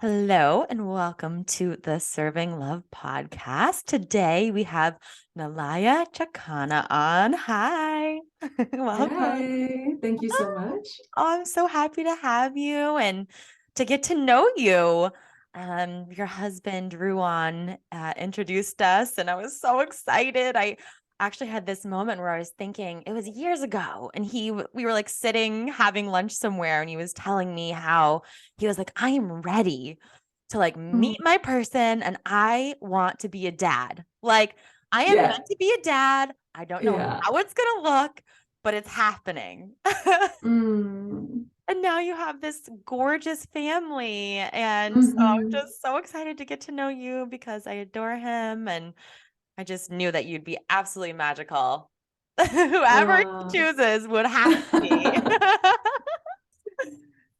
Hello and welcome to the Serving Love podcast. Today we have Nalaya Chakana on. Hi. Welcome. Hi, thank you so much. Oh, I'm so happy to have you and to get to know you. Your husband, Ruan, introduced us, and I was so excited. I actually had this moment where I was thinking it was years ago, and we were like sitting having lunch somewhere, and he was telling me how he was like, I am ready to like meet Mm, my person, and I want to be a dad. Like, I am Yeah, meant to be a dad. I don't know yeah. how it's gonna look, but it's happening. Mm, And now you have this gorgeous family. And so I'm hmm just so excited to get to know you because I adore him. And I just knew that you'd be absolutely magical. Whoever he uh, chooses would have to be.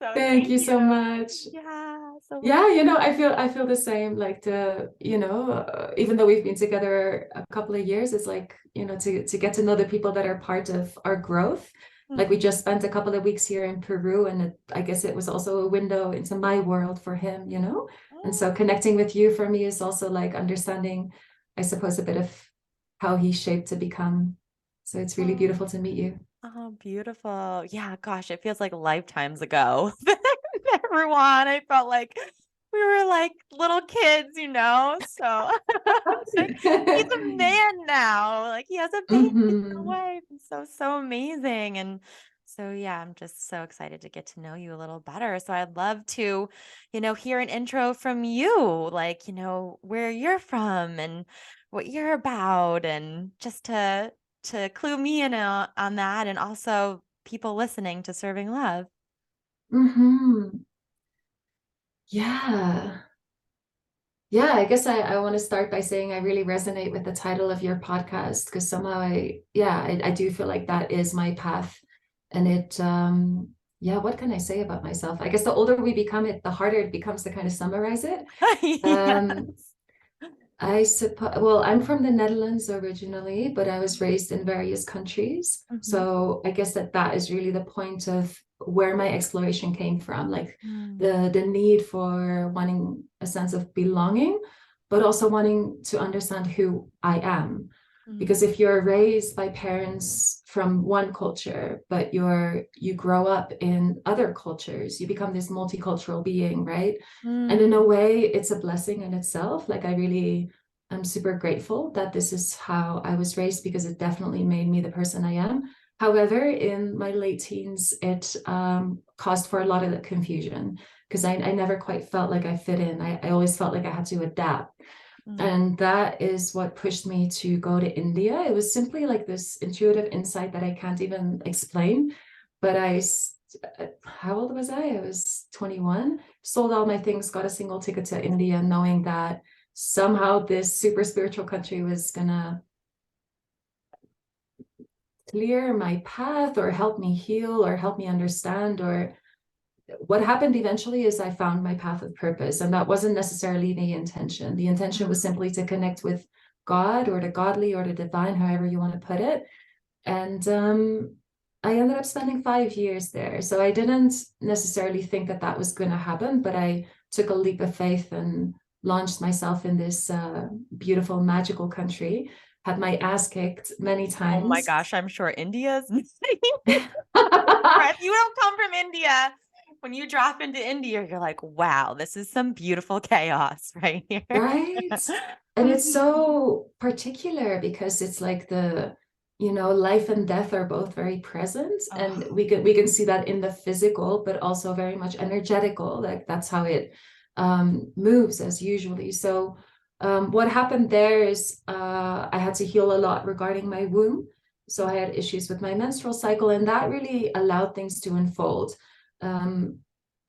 So Thank thank you so you. much. Yeah. So we're Yeah, I feel the same. Like even though we've been together a couple of years, it's like, to get to know the people that are part of our growth. Like we Mhm. just spent a couple of weeks here in Peru, and I guess it was also a window into my world for him. And so connecting with you for me is also like understanding, I suppose, a bit of how he shaped to become. So it's really Oh, beautiful to meet you. oh, beautiful. Yeah, gosh, it feels like lifetimes ago. Everyone, I felt like we were like little kids. So it's like he's a man now. Like he has a baby and a hmm wife. And so amazing. And so yeah, I'm just so excited to get to know you a little better. So I'd love to, hear an intro from you, like, where you're from and what you're about, and just to clue me in on that, and also people listening to Serving Love. hmm Yeah. Yeah, I guess I want to start by saying I really resonate with the title of your podcast because somehow I do feel like that is my path. And yeah, what can I say about myself? I guess the older we become it, the harder it becomes to kind of summarize it. Um, Yes. I suppose, well, I'm from the Netherlands originally, but I was raised in various countries. Mhm. So I guess that is really the point of where my exploration came from, like Mm, the need for wanting a sense of belonging, but also wanting to understand who I am. Because mm, if you're raised by parents from one culture, but you grow up in other cultures, you become this multicultural being, right? And in a mm. way, it's a blessing in itself. Like I really am super grateful that this is how I was raised because it definitely made me the person I am. However, in my late teens, it caused for a lot of confusion because I never quite felt like I fit in. I always felt like I had to adapt. Mm. And that is what pushed me to go to India. It was simply like this intuitive insight that I can't even explain. But how old was I? I was 21, sold all my things, got a single ticket to India, knowing that somehow this super spiritual country was gonna clear my path or help me heal or help me understand. Or what happened eventually is I found my path of purpose, and that wasn't necessarily the intention. The intention was simply to connect with God or the godly or the divine, however you want to put it. And I ended up spending 5 years there. So I didn't necessarily think that that was going to happen, but I took a leap of faith and launched myself in this beautiful, magical country. Had my ass kicked many Oh my times. gosh, I'm sure India's right. You don't come from India. When you drop into India, you're like, wow, this is some beautiful chaos right here. Right? And it's so particular because it's like life and death are both very present. And Oh. we can see that in the physical, but also very much energetical. Like that's how it moves as usually. So what happened there is I had to heal a lot regarding my womb. So I had issues with my menstrual cycle, and that really allowed things to unfold. Um,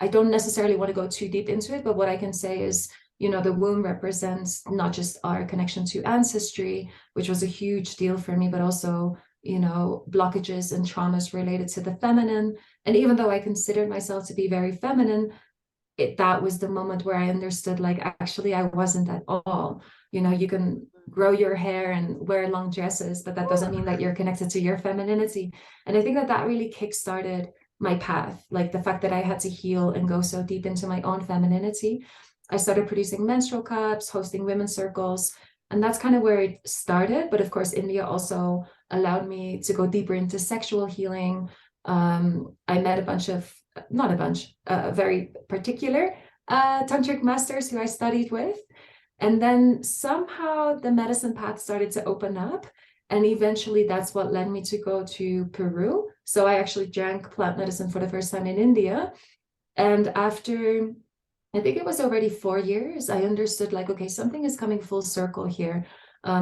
I don't necessarily want to go too deep into it, but what I can say is the womb represents not just our connection to ancestry, which was a huge deal for me, but also, blockages and traumas related to the feminine. And even though I considered myself to be very feminine, that was the moment where I understood, like, actually, I wasn't at all. You can grow your hair and wear long dresses, but that doesn't mean that you're connected to your femininity. And I think that really kickstarted my path. Like the fact that I had to heal and go so deep into my own femininity. I started producing menstrual cups, hosting women's circles, and that's kind of where it started. But of course, India also allowed me to go deeper into sexual healing. I met a bunch of, not a bunch, very particular tantric masters who I studied with. And then somehow the medicine path started to open up. And eventually that's what led me to go to Peru. So I actually drank plant medicine for the first time in India. And after, I think it was already 4 years, I understood like, okay, something is coming full circle here.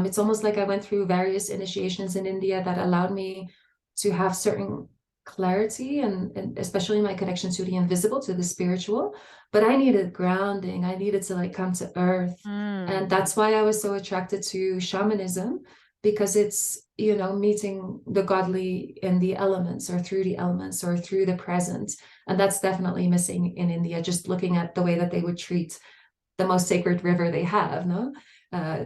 It's almost like I went through various initiations in India that allowed me to have certain clarity and especially my connection to the invisible, to the spiritual. But I needed grounding. I needed to like come to earth. And Mm. that's why I was so attracted to shamanism, because it's, you know, meeting the godly in the elements or through the elements or through the present. And that's definitely missing in India, just looking at the way that they would treat the most sacred river they have, no?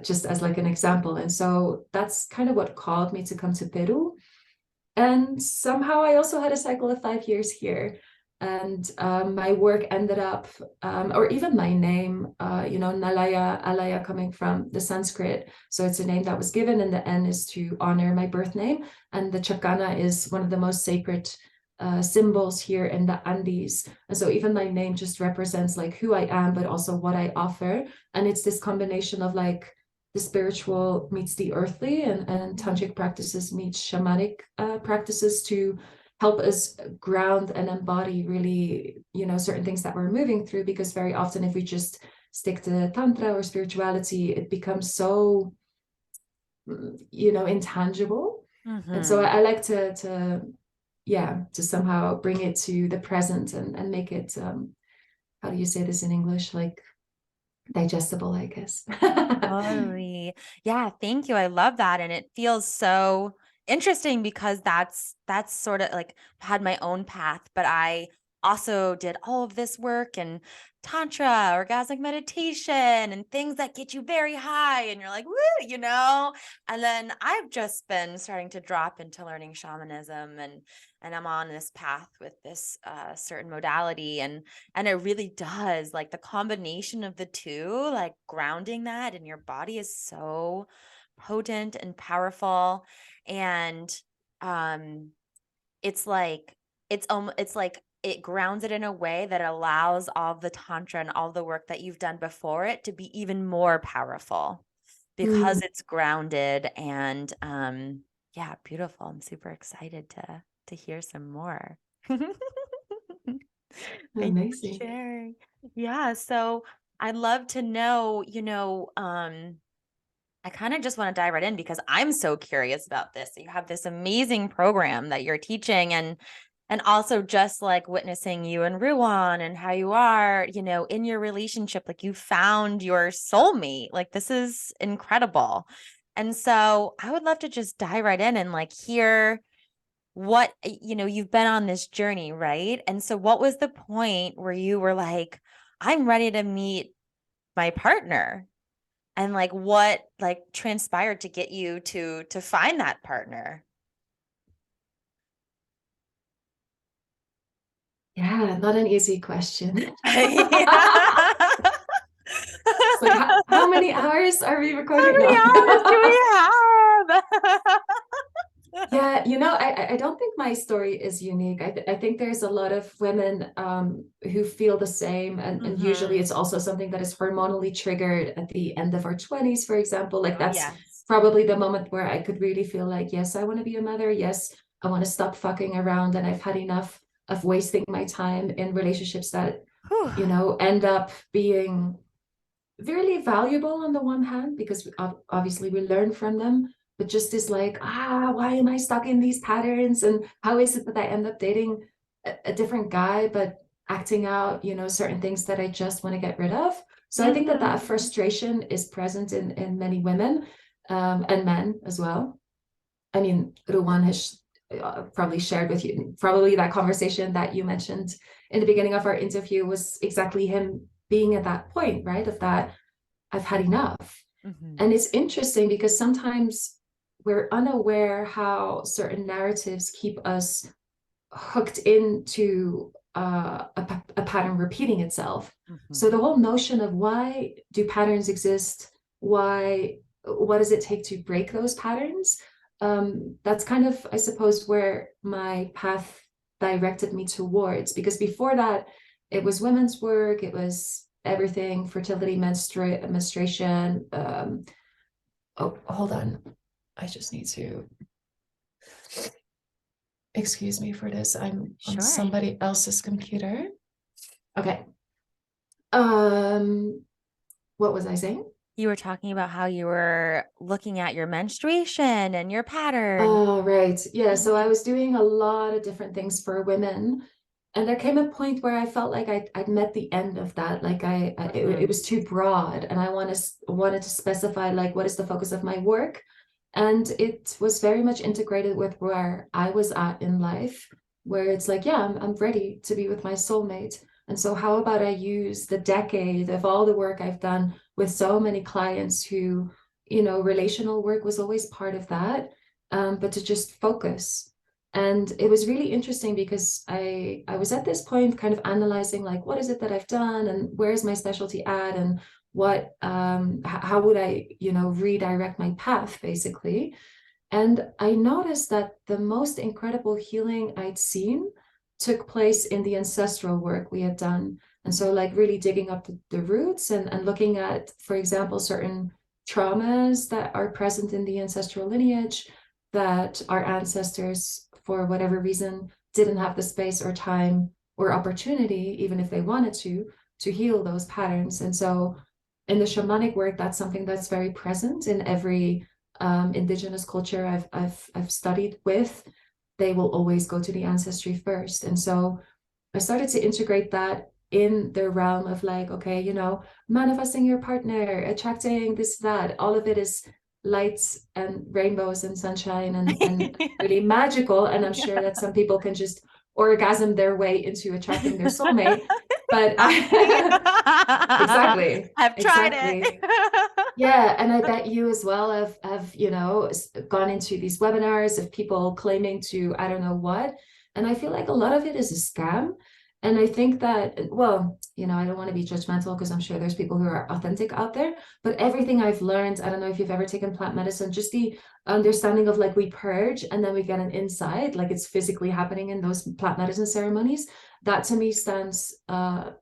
Just as like an example. And so that's kind of what called me to come to Peru. And somehow I also had a cycle of 5 years here. And my work ended up, or even my name, you know, Nalaya, Alaya, coming from the Sanskrit. So it's a name that was given, and the N is to honor my birth name. And the Chakana is one of the most sacred symbols here in the Andes. And so even my name just represents like who I am, but also what I offer. And it's this combination of like the spiritual meets the earthly, and tantric practices meets shamanic practices to help us ground and embody really, you know, certain things that we're moving through. Because very often if we just stick to tantra or spirituality, it becomes so, you know, intangible. And so Mm-hmm. I like to yeah, to somehow bring it to the present and make it how do you say this in English, like digestible, I guess. Totally. Yeah, thank you. I love that. And it feels so interesting because that's sort of like had my own path, but I also did all of this work and tantra, orgasmic meditation, and things that get you very high and you're like, woo, you know? And then I've just been starting to drop into learning shamanism and I'm on this path with this certain modality and it really does, like the combination of the two, like grounding that in your body is so potent and powerful. And um it's like it's like it grounds it in a way that allows all the tantra and all the work that you've done before it to be even more powerful because Mm, it's grounded and yeah, beautiful. I'm super excited to hear some more. Thank you for amazing. sharing. Yeah, so I'd love to know, I kind of just want to dive right in because I'm so curious about this. You have this amazing program that you're teaching and also just like witnessing you and Ruan and how you are, in your relationship, like you found your soulmate. Like this is incredible. And so I would love to just dive right in and like hear what you've been on this journey, right? And so what was the point where you were like, I'm ready to meet my partner? And like what like transpired to get you to find that partner? Yeah, not an easy question. Yeah. It's like, how many hours are we How recording many now? hours do we have? Yeah, you know, I don't think my story is unique. I think there's a lot of women who feel the same, and usually Hmm. it's also something that is hormonally triggered at the end of our 20s, for example. Like Oh that's yes. probably the moment where I could really feel like, yes, I want to be a mother. Yes, I want to stop fucking around, and I've had enough of wasting my time in relationships that, Whew. you know, end up being really valuable on the one hand, because obviously we learn from them, but just is like, why am I stuck in these patterns? And how is it that I end up dating a different guy, but acting out, you know, certain things that I just want to get rid of? So I think that that Hmm. frustration is present in many women, and men as well. I mean, Ruwan has probably shared with you, probably that conversation that you mentioned in the beginning of our interview was exactly him being at that point, right? Of that, I've had enough. Hmm. And it's interesting because sometimes we're unaware how certain narratives keep us hooked into a pattern repeating itself. So Mhm. the whole notion of why do patterns exist, what does it take to break those patterns? That's kind of, I suppose, where my path directed me towards, because before that, it was women's work, it was everything, fertility, menstruation. Oh, hold on. I just need to excuse me for this. I'm on Sure. somebody else's computer. Okay. Um, what was I saying? You were talking about how you were looking at your menstruation and your pattern. Oh, right. Yeah. So I Mhm. was doing a lot of different things for women. And there came a point where I felt like I'd met the end of that. Like it Mhm. was too broad, and I wanted to specify like what is the focus of my work. And it was very much integrated with where I was at in life, where it's like, yeah, I'm ready to be with my soulmate. And so how about I use the decade of all the work I've done with so many clients who, relational work was always part of that, but to just focus. And it was really interesting because I was at this point kind of analyzing like what is it that I've done and where's my specialty at, and what how would I, redirect my path basically. And I noticed that the most incredible healing I'd seen took place in the ancestral work we had done. And so, like, really digging up the roots, and looking at, for example, certain traumas that are present in the ancestral lineage that our ancestors, for whatever reason, didn't have the space or time or opportunity, even if they wanted to heal those patterns. And so, in the shamanic work, that's something that's very present in every indigenous culture I've studied with. They will always go to the ancestry first. And so I started to integrate that in the realm of like, okay, manifesting your partner, attracting this, that, all of it is lights and rainbows and sunshine, and really magical. And I'm sure that some people can just orgasm their way into attracting their soulmate. But Ask me. exactly, I've tried exactly. it. Yeah, and I bet you as well have gone into these webinars of people claiming to I don't know what, and I feel like a lot of it is a scam. And I think that, well, I don't want to be judgmental because I'm sure there's people who are authentic out there, but everything I've learned, I don't know if you've ever taken plant medicine, just the understanding of like we purge and then we get an insight, like it's physically happening in those plant medicine ceremonies. That to me stands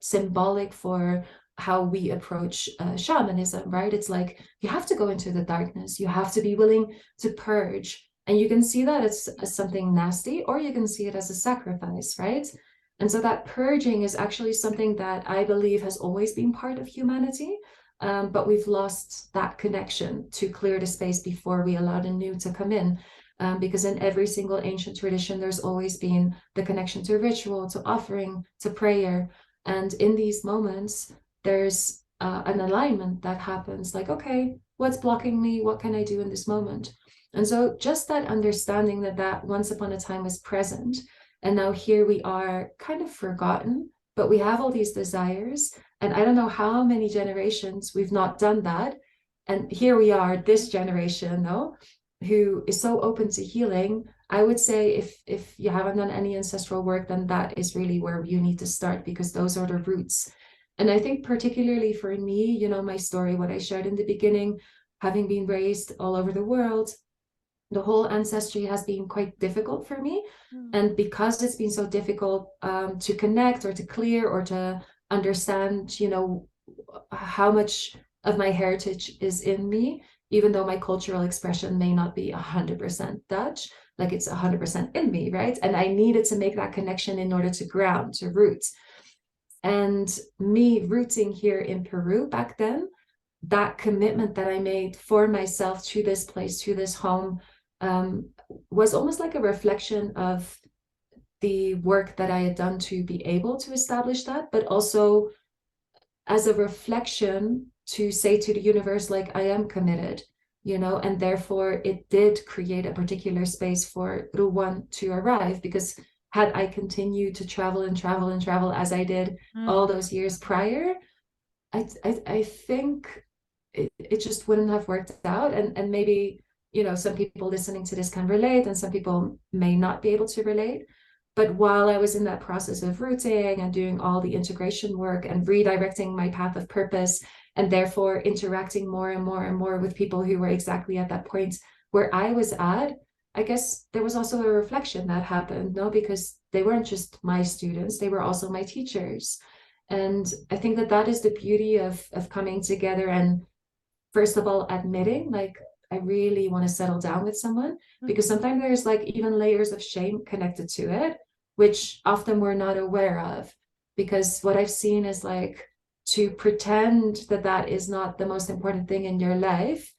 symbolic for how we approach shamanism, right? It's like you have to go into the darkness, you have to be willing to purge. And you can see that as something nasty, or you can see it as a sacrifice, right? And so that purging is actually something that I believe has always been part of humanity. But we've lost that connection to clear the space before we allow the new to come in. Because in every single ancient tradition, there's always been the connection to ritual, to offering, to prayer. And in these moments, there's an alignment that happens like, okay, what's blocking me? What can I do in this moment? And so just that understanding that once upon a time was present, and now here we are kind of forgotten, but we have all these desires. And I don't know how many generations we've not done that. And here we are, this generation, no, who is so open to healing. I would say if you haven't done any ancestral work, then that is really where you need to start, because those are the roots. And I think particularly for me, my story, what I shared in the beginning, having been raised all over the world, the whole ancestry has been quite difficult for me. And because it's been so difficult to connect or to clear or to understand, how much of my heritage is in me, even though my cultural expression may not be 100% Dutch, like it's 100% in me, right? And I needed to make that connection in order to ground, to roots. And me rooting here in Peru back then, that commitment that I made for myself to this place, to this home, um, was almost like a reflection of the work that I had done to be able to establish that, but also as a reflection to say to the universe, like, I am committed, and therefore it did create a particular space for Ruwan to arrive, because had I continued to travel and travel and travel as I did all Mhm. those years prior, I think it just wouldn't have worked out. And maybe, some people listening to this can relate and some people may not be able to relate. But while I was in that process of rooting and doing all the integration work and redirecting my path of purpose, and therefore interacting more and more and more with people who were exactly at that point where I was at, I guess there was also a reflection that happened, no, because they weren't just my students, they were also my teachers. And I think that that is the beauty of coming together and first of all admitting like I really want to settle down with someone, because Mhm. sometimes there's like even layers of shame connected to it, which often we're not aware of. Because what I've seen is like to pretend that that is not the most important thing in your life,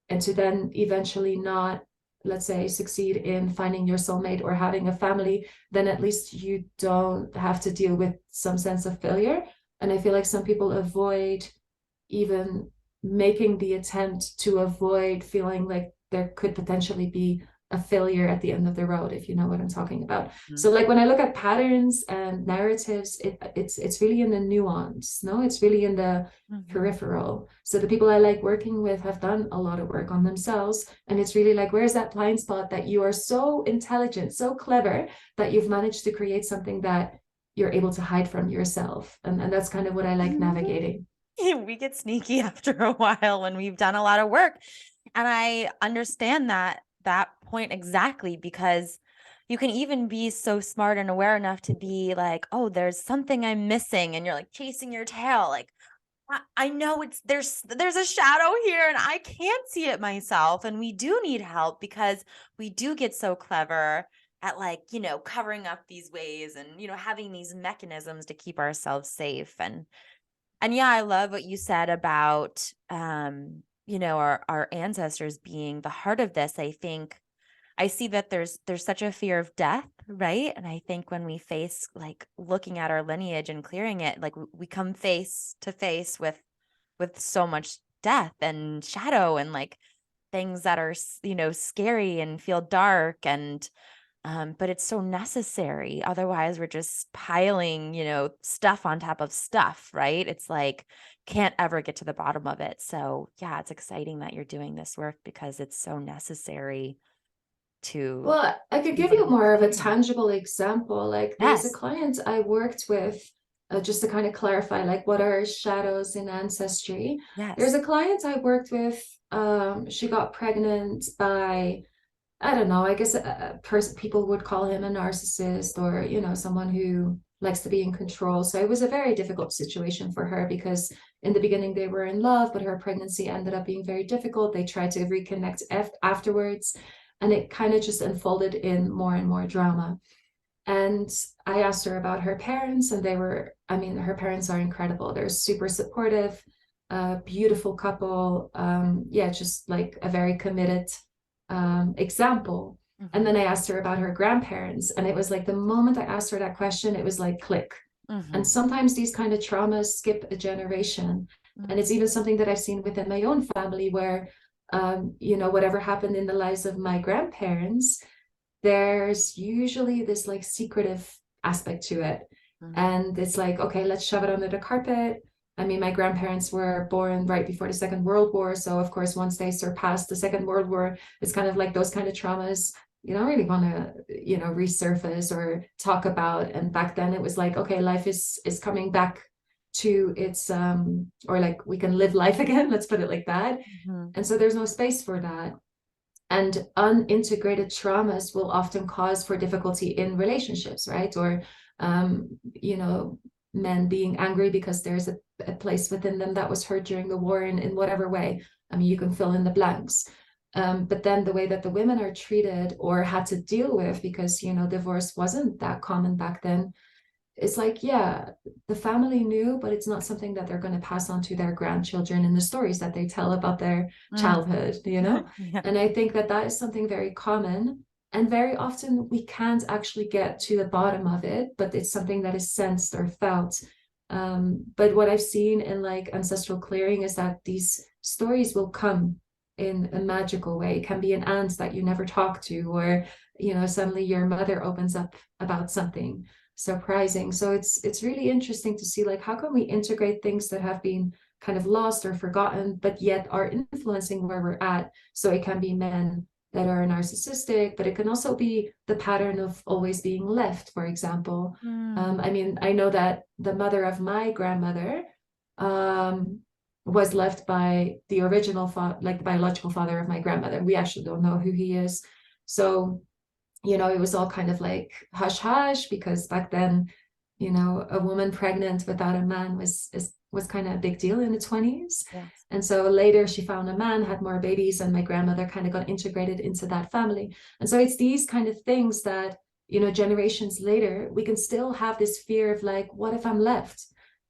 and to then eventually not, let's say, succeed in finding your soulmate or having a family, then at least you don't have to deal with some sense of failure. And I feel like some people avoid even making the attempt to avoid feeling like there could potentially be a failure at the end of the road, if you know what I'm talking about. So Mhm. like when I look at patterns and narratives, it's really in the nuance, no, it's really in the Mhm. peripheral. So the people I like working with have done a lot of work on themselves, and it's really like, where's that blind spot that you are so intelligent, so clever, that you've managed to create something that you're able to hide from yourself. And that's kind of what I like navigating. We get sneaky after a while when we've done a lot of work. And I understand that point exactly, because you can even be so smart and aware enough to be like, oh, there's something I'm missing. And you're like chasing your tail. Like, I know there's a shadow here and I can't see it myself. And we do need help because we do get so clever at like, covering up these ways and, having these mechanisms to keep ourselves safe. And yeah, I love what you said about our ancestors being the heart of this. I think I see that there's such a fear of death, right? And I think when we face like looking at our lineage and clearing it, like we come face to face with so much death and shadow and like things that are scary and feel dark, and but it's so necessary. Otherwise, we're just piling, stuff on top of stuff, right? It's like can't ever get to the bottom of it. So, yeah, it's exciting that you're doing this work because it's so necessary to Well, I could be give able to you be more of a clear. tangible example. Like there's a Yes. client I worked with, just to kind of clarify, like what are shadows in ancestry? There's Yes. a client I worked with, she got pregnant by, I don't know, I guess a person people would call him a narcissist, or, someone who likes to be in control. So it was a very difficult situation for her because in the beginning they were in love, but her pregnancy ended up being very difficult. They tried to reconnect afterwards, and it kind of just unfolded in more and more drama. And I asked her about her parents, and I mean, her parents are incredible. They're super supportive, beautiful couple. Yeah, just like a very committed example. And then Hmm. I asked her about her grandparents, and it was like the moment I asked her that question, it was like click. And Hmm. sometimes these kind of traumas skip a generation. And it's even something that I've seen within my own family where, whatever happened in the lives of my grandparents, there's usually this like secretive aspect to it. Hmm. And it's like, okay, let's shove it under the carpet. I mean, my grandparents were born right before the Second World War. So, of course, once they surpassed the Second World War, it's kind of like those kind of traumas you don't really want to, resurface or talk about. And back then it was like, okay, life is coming back to its or like we can live life again, let's put it like that. Hmm. And so there's no space for that. And unintegrated traumas will often cause for difficulty in relationships, right? Or, men being angry because there's a place within them that was hurt during the war in whatever way. I mean, you can fill in the blanks. But then the way that the women are treated or had to deal with, because, divorce wasn't that common back then, it's like, yeah, the family knew, but it's not something that they're going to pass on to their grandchildren in the stories that they tell about their Hmm. childhood. Yeah. And I think that that is something very common. And very often we can't actually get to the bottom of it, but it's something that is sensed or felt. But what I've seen in like ancestral clearing is that these stories will come in a magical way. It can be an aunt that you never talk to, or, suddenly your mother opens up about something surprising. So it's really interesting to see like how can we integrate things that have been kind of lost or forgotten, but yet are influencing where we're at. So it can be men, that are narcissistic, but it can also be the pattern of always being left, for example. Mm. I mean, I know that the mother of my grandmother um, was left by the original like the biological father of my grandmother. We actually don't know who he is. So, you know, it was all kind of like hush hush, because back then, you know, a woman pregnant without a man was kind of a big deal in the 20s. Yes. And so later she found a man, had more babies, and my grandmother kind of got integrated into that family. And so it's these kind of things that, you know, generations later, we can still have this fear of like, what if I'm left?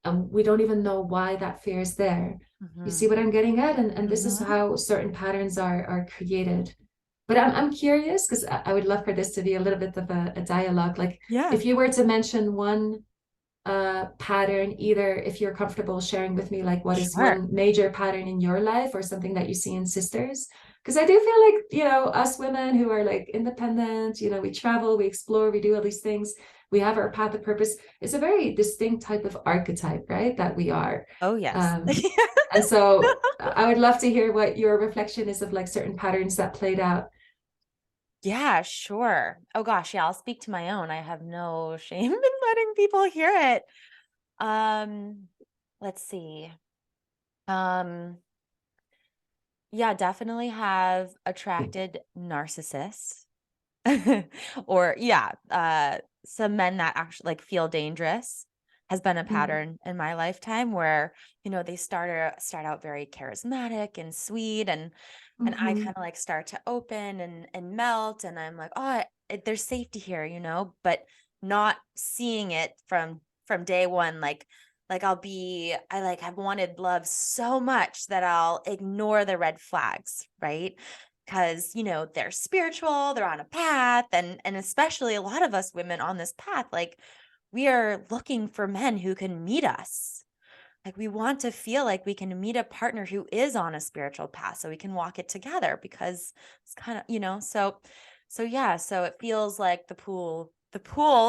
And we don't even know why that fear is there. You Mm-hmm. see what I'm getting at? And this is Mm-hmm. how certain patterns are created. But I'm curious, because I would love for this to be a little bit of a dialogue. Like, Yeah. if you were to mention one pattern, either if you're comfortable sharing with me, like what is Sure. one major pattern in your life or something that you see in sisters? Because I do feel like, you know, us women who are like independent, you know, we travel, we explore, we do all these things, we have our path of purpose. It's a very distinct type of archetype, right? That we are. Oh, yes. And so I would love to hear what your reflection is of like certain patterns that played out. Yeah, sure. Oh gosh, yeah, I'll speak to my own. I have no shame in letting people hear it. Um, let's see. Um, yeah, definitely have attracted narcissists. Or yeah, some men that actually like feel dangerous has been a Mm, pattern in my lifetime where, you know, they start out very charismatic and sweet, and I mhm, kind of like start to open and melt, and I'm like, oh, there's safety here, you know, but not seeing it from day one. Like I like have wanted love so much that I'll ignore the red flags, right? Because, you know, they're spiritual, they're on a path, and especially a lot of us women on this path, like we are looking for men who can meet us. Like we want to feel like we can meet a partner who is on a spiritual path so we can walk it together, because it's kind of, you know, so yeah, so it feels like the pool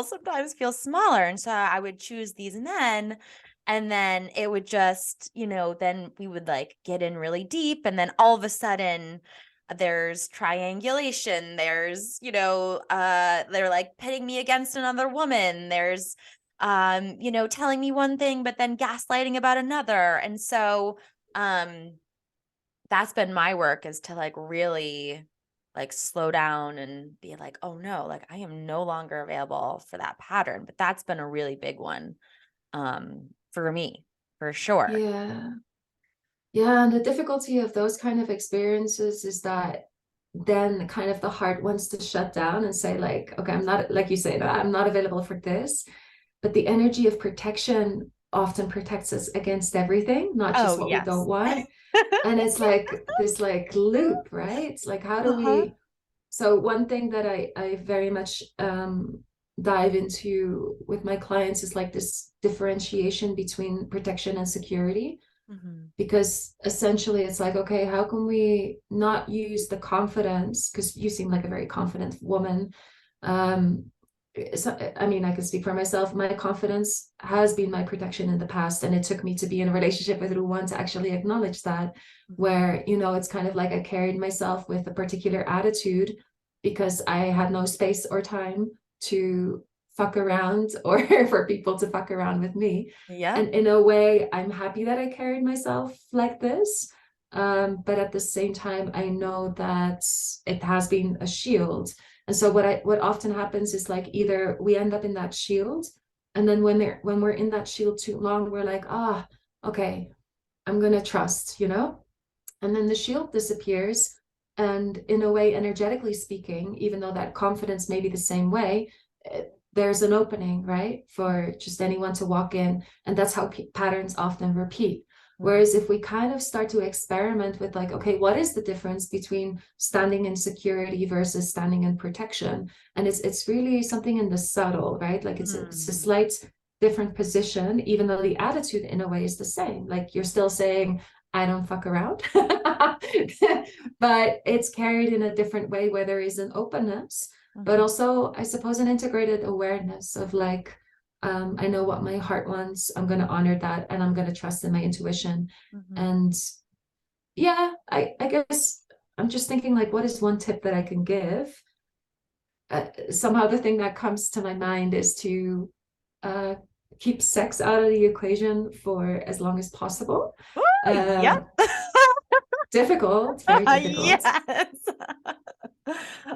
sometimes feels smaller, and so I would choose these men, and then it would just, you know, then we would like get in really deep, and then all of a sudden there's triangulation, there's, you know, they're like pitting me against another woman, there's you know, telling me one thing but then gaslighting about another. And so that's been my work, is to like really like slow down and be like, oh no, like I am no longer available for that pattern. But that's been a really big one for me, for sure. yeah. Yeah, and the difficulty of those kind of experiences is that then kind of the heart wants to shut down and say, like, okay, I'm not, like you say, that I'm not available for this. But the energy of protection often protects us against everything, not Oh just what we don't yes. want. And it's like this like loop, right? It's like, how do Uh-huh. we, so one thing that I very much dive into with my clients is like this differentiation between protection and security, Hmm. because essentially it's like, okay, how can we not use the confidence, because you seem like a very confident woman. um so, I mean, I can speak for myself. My confidence has been my protection in the past, and it took me to be in a relationship with one to actually acknowledge that, Hmm. where, you know, it's kind of like I carried myself with a particular attitude because I had no space or time to fuck around or for people to fuck around with me. Yep. And in a way, I'm happy that I carried myself like this. But at the same time, I know that it has been a shield. And so what often happens is like either we end up in that shield, and then when we're in that shield too long, we're like, ah, okay, I'm gonna trust, you know? And then the shield disappears. And in a way, energetically speaking, even though that confidence may be the same way, there's an opening, right? For just anyone to walk in. And that's how patterns often repeat. Hmm. Whereas if we kind of start to experiment with like, okay, what is the difference between standing in security versus standing in protection? And it's really something in the subtle, right? Like it's a Hmm. slight different position, even though the attitude in a way is the same. Like you're still saying, I don't fuck around. But it's carried in a different way where there is an openness, but Hmm. also, I suppose, an integrated awareness of like, I know what my heart wants. I'm going to honor that, and I'm going to trust in my intuition. Hmm. And yeah, I guess I'm just thinking like, what is one tip that I can give? Somehow the thing that comes to my mind is to uh, keep sex out of the equation for as long as possible. Oh, yep. Um, Difficult, very difficult. Yes.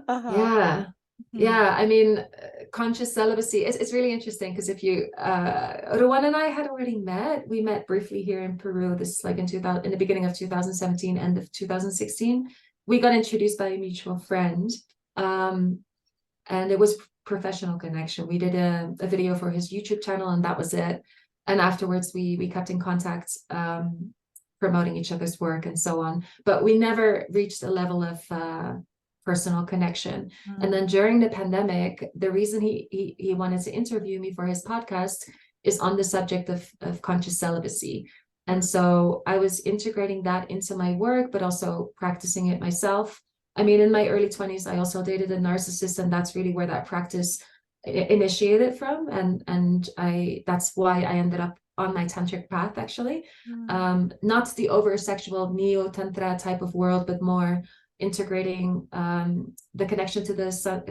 Uh-huh. Yeah. Mhm. Yeah, I mean, conscious celibacy, it's really interesting because if you, Rowan and I had already met. We met briefly here in Peru. This is like in 2000, in the beginning of 2017, end of 2016. We got introduced by a mutual friend. Um, and it was professional connection. We did a video for his YouTube channel, and that was it. And afterwards, we kept in contact, promoting each other's work and so on. But we never reached a level of personal connection. And then Mm. during the pandemic, the reason he wanted to interview me for his podcast is on the subject of conscious celibacy. And Mm. so I was integrating that into my work, but also practicing it myself. I mean, in my early 20s, I also dated a narcissist, and that's really where that practice initiated from. And that's why I ended up on my tantric path, actually. Mm. Not the over sexual neo tantra type of world, but more integrating the connection to the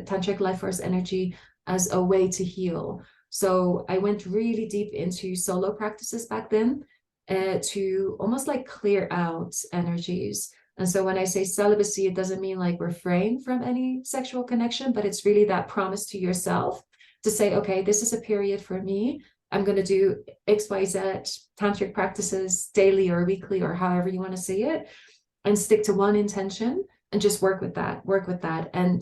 tantric life force energy as a way to heal. So I went really deep into solo practices back then, to almost like clear out energies. And so when I say celibacy, it doesn't mean like refrain from any sexual connection, but it's really that promise to yourself to say, okay, this is a period for me. I'm going to do XYZ tantric practices daily or weekly or however you want to see it, and stick to one intention and just work with that, and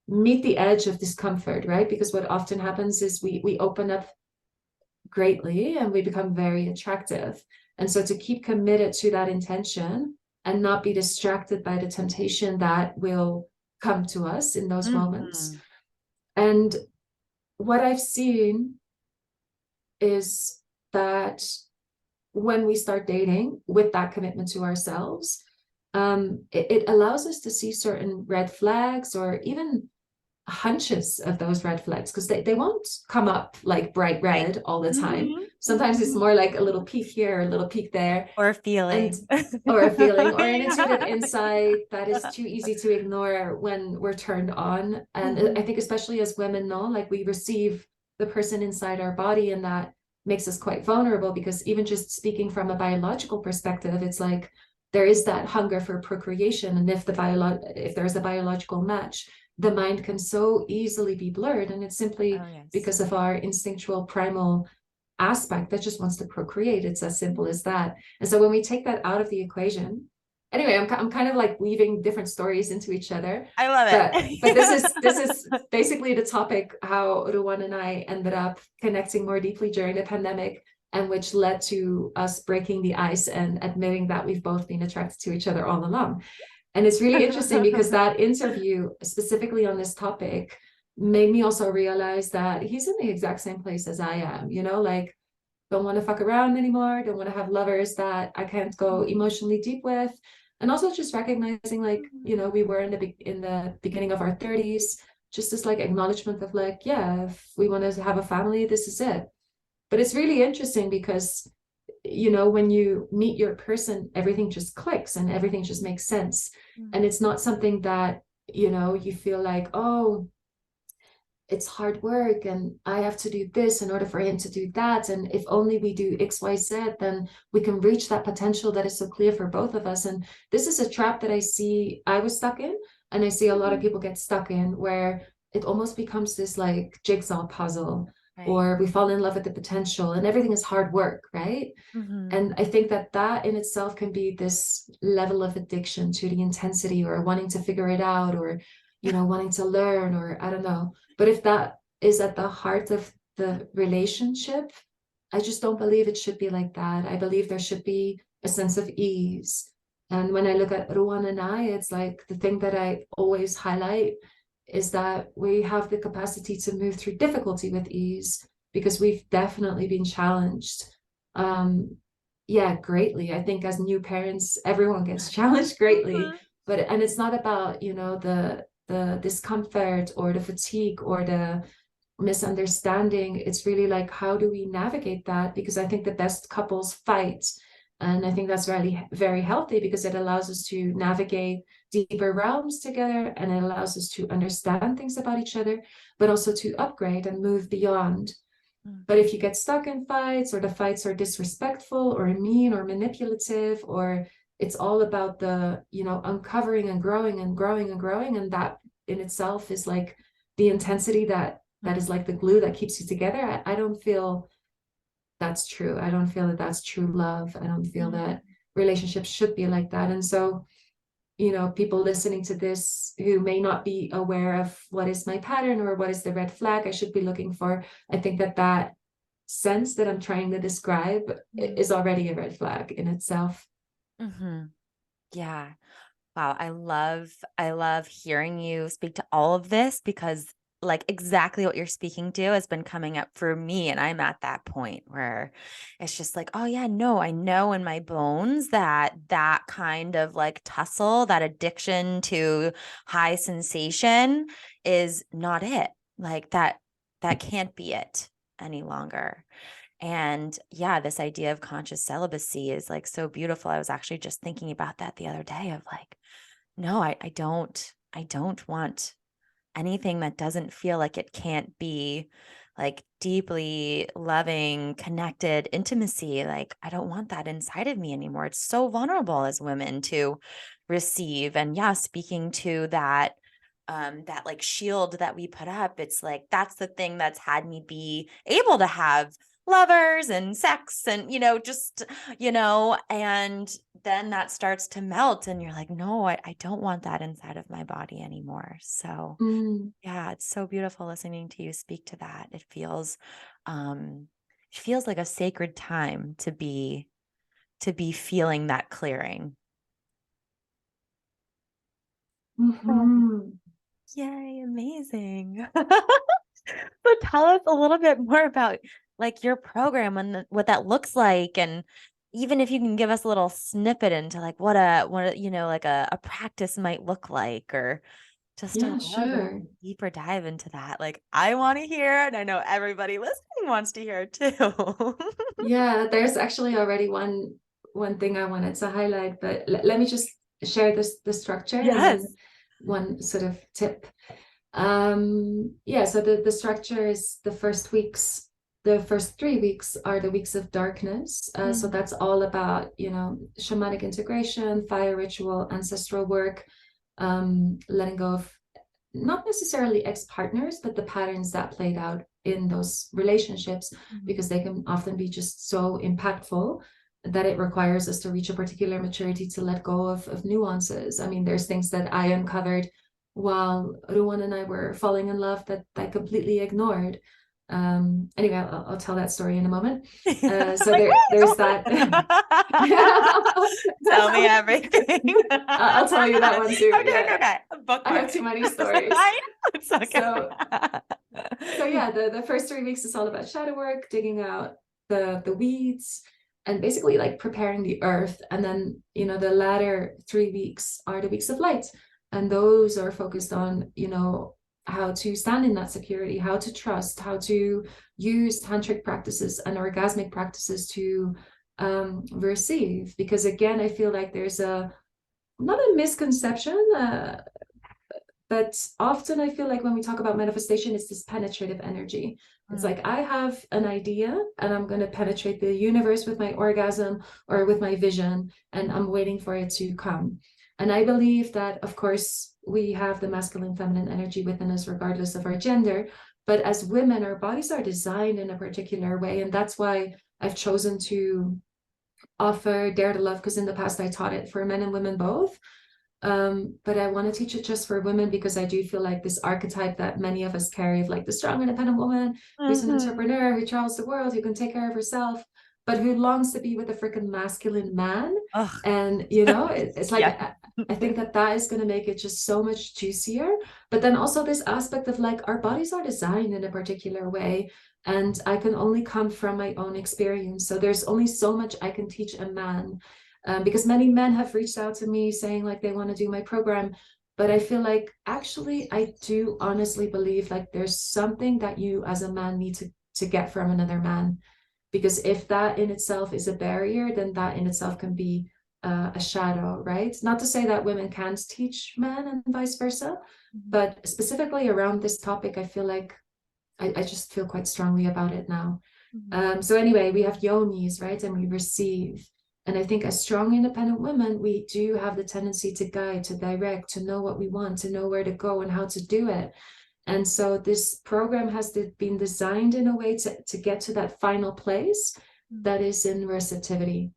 meet the edge of discomfort, right? Because what often happens is we open up greatly and we become very attractive. And so to keep committed to that intention and not be distracted by the temptation that will come to us in those moments. Mhm. And what I've seen is that when we start dating with that commitment to ourselves, it allows us to see certain red flags or even hunches of those red flags, because they won't come up like bright Right. red all the time. Mhm. Sometimes it's Mhm. more like a little peak here, a little peak there, Or a and feeling. or a feeling or an intuitive Yeah. insight that is too easy to ignore when we're turned on. And I Mhm. think especially as women, know, like we receive the person inside our body, and that makes us quite vulnerable, because even just speaking from a biological perspective, it's like there is that hunger for procreation, and if there's a biological match, the mind can so easily be blurred, and it's simply Oh, yes. because of our instinctual primal aspect that just wants to procreate. It's as simple as that. And so when we take that out of the equation, anyway, I'm kind of like weaving different stories into each other, I love but this it. is basically the topic, how Ruwan and I ended up connecting more deeply during the pandemic, and which led to us breaking the ice and admitting that we've both been attracted to each other all along. And it's really interesting because that interview specifically on this topic made me also realize that he's in the exact same place as I am, like don't want to fuck around anymore, don't want to have lovers that I can't go emotionally deep with. And also just recognizing like, we were in the beginning of our 30s, just this like acknowledgement of like, yeah, if we want to have a family, this is it. But it's really interesting because when you meet your person, everything just clicks and everything just makes sense. And it's not something that, you feel like, oh, it's hard work and I have to do this in order for him to do that. And if only we do XYZ, then we can reach that potential that is so clear for both of us. And this is a trap that I see I was stuck in, and I see a lot of people get stuck in, where it almost becomes this like jigsaw puzzle, Right. or we fall in love with the potential and everything is hard work, right? Mhm. And I think that that in itself can be this level of addiction to the intensity, or wanting to figure it out, or, wanting to learn, or I don't know. But if that is at the heart of the relationship, I just don't believe it should be like that. I believe there should be a sense of ease. And when I look at Ruan and I, it's like the thing that I always highlight is that we have the capacity to move through difficulty with ease, because we've definitely been challenged. Um, yeah, greatly. I think as new parents, everyone gets challenged greatly. Mhm. And it's not about, the discomfort or the fatigue or the misunderstanding. It's really like, how do we navigate that? Because I think the best couples fight. And I think that's really very healthy, because it allows us to navigate deeper realms together, and it allows us to understand things about each other, but also to upgrade and move beyond. But if you get stuck in fights, or the fights are disrespectful or mean or manipulative, or it's all about the, uncovering and growing and growing and growing, and that in itself is like the intensity that is like the glue that keeps you together, I don't feel that's true. I don't feel that that's true love. I don't feel that relationships should be like that. And so, people listening to this who may not be aware of what is my pattern or what is the red flag I should be looking for, I think that sense that I'm trying to describe is already a red flag in itself. Yeah. Wow, I love hearing you speak to all of this, because like exactly what you're speaking to has been coming up for me, and I'm at that point where it's just like, oh yeah, no, I know in my bones that that kind of like tussle, that addiction to high sensation is not it. Like that can't be it any longer. And yeah, this idea of conscious celibacy is like so beautiful. I was actually just thinking about that the other day of like, no, I don't want anything that doesn't feel like it can't be like deeply loving, connected intimacy. Like, I don't want that inside of me anymore. It's so vulnerable as women to receive. And yeah, speaking to that, that like shield that we put up, it's like, that's the thing that's had me be able to have lovers and sex and, just, and then that starts to melt and you're like, no, I don't want that inside of my body anymore. So Mm. yeah, it's so beautiful listening to you speak to that. It feels like a sacred time to be feeling that clearing. Oh, Mm-hmm. yay, amazing. So tell us a little bit more about like your program and what that looks like, and even if you can give us a little snippet into like like a practice might look like, or just a Yeah, little bit of sure. a deeper dive into that. Like I want to hear, and I know everybody listening wants to hear too. Yeah, there's actually already one thing I wanted to highlight, but let me just share the structure and then Yes. one sort of tip. Yeah, so the structure is the first 3 weeks are the weeks of darkness. So Mm, that's all about, shamanic integration, fire ritual, ancestral work, letting go of not necessarily ex-partners, but the patterns that played out in those relationships, mm, because they can often be just so impactful that it requires us to reach a particular maturity to let go of nuances. I mean, there's things that I uncovered while Ruwan and I were falling in love that I completely ignored. Anyway, I'll tell that story in a moment. I'm So like, there's that. tell me everything. I'll tell you that one too. Okay, okay, Yeah, okay. I have Bookmark. too many stories. I know it's okay. So yeah, the first 3 weeks is all about shadow work, digging out the weeds, and basically like preparing the earth. And then, the latter 3 weeks are the weeks of light. And those are focused on, how to stand in that security, how to trust, how to use tantric practices and orgasmic practices to receive. Because again, I feel like there's a not a misconception, but often I feel like when we talk about manifestation, it's this penetrative energy. It's Mm, like I have an idea and I'm going to penetrate the universe with my orgasm or with my vision, and I'm waiting for it to come. And I believe that, of course, we have the masculine, feminine energy within us, regardless of our gender. But as women, our bodies are designed in a particular way. And that's why I've chosen to offer Dare to Love, because in the past I taught it for men and women both. But I want to teach it just for women, because I do feel like this archetype that many of us carry of like the strong, independent woman who's an mhm. entrepreneur, who travels the world, who can take care of herself, but who longs to be with a freaking masculine man. Ugh. And, it's like, Yeah. I think that is going to make it just so much juicier. But then also this aspect of like our bodies are designed in a particular way. And I can only come from my own experience. So there's only so much I can teach a man, because many men have reached out to me saying like they want to do my program. But I feel like actually I do honestly believe like there's something that you as a man need to get from another man, because if that in itself is a barrier, then that in itself can be a shadow, right? Not to say that women can't teach men and vice versa, Mhm. but specifically around this topic, I feel like I just feel quite strongly about it now. Mhm. So anyway, we have yonis, right? And we receive. And I think as strong, independent women, we do have the tendency to guide, to direct, to know what we want, to know where to go and how to do it. And so this program has been designed in a way to get to that final place that is in receptivity.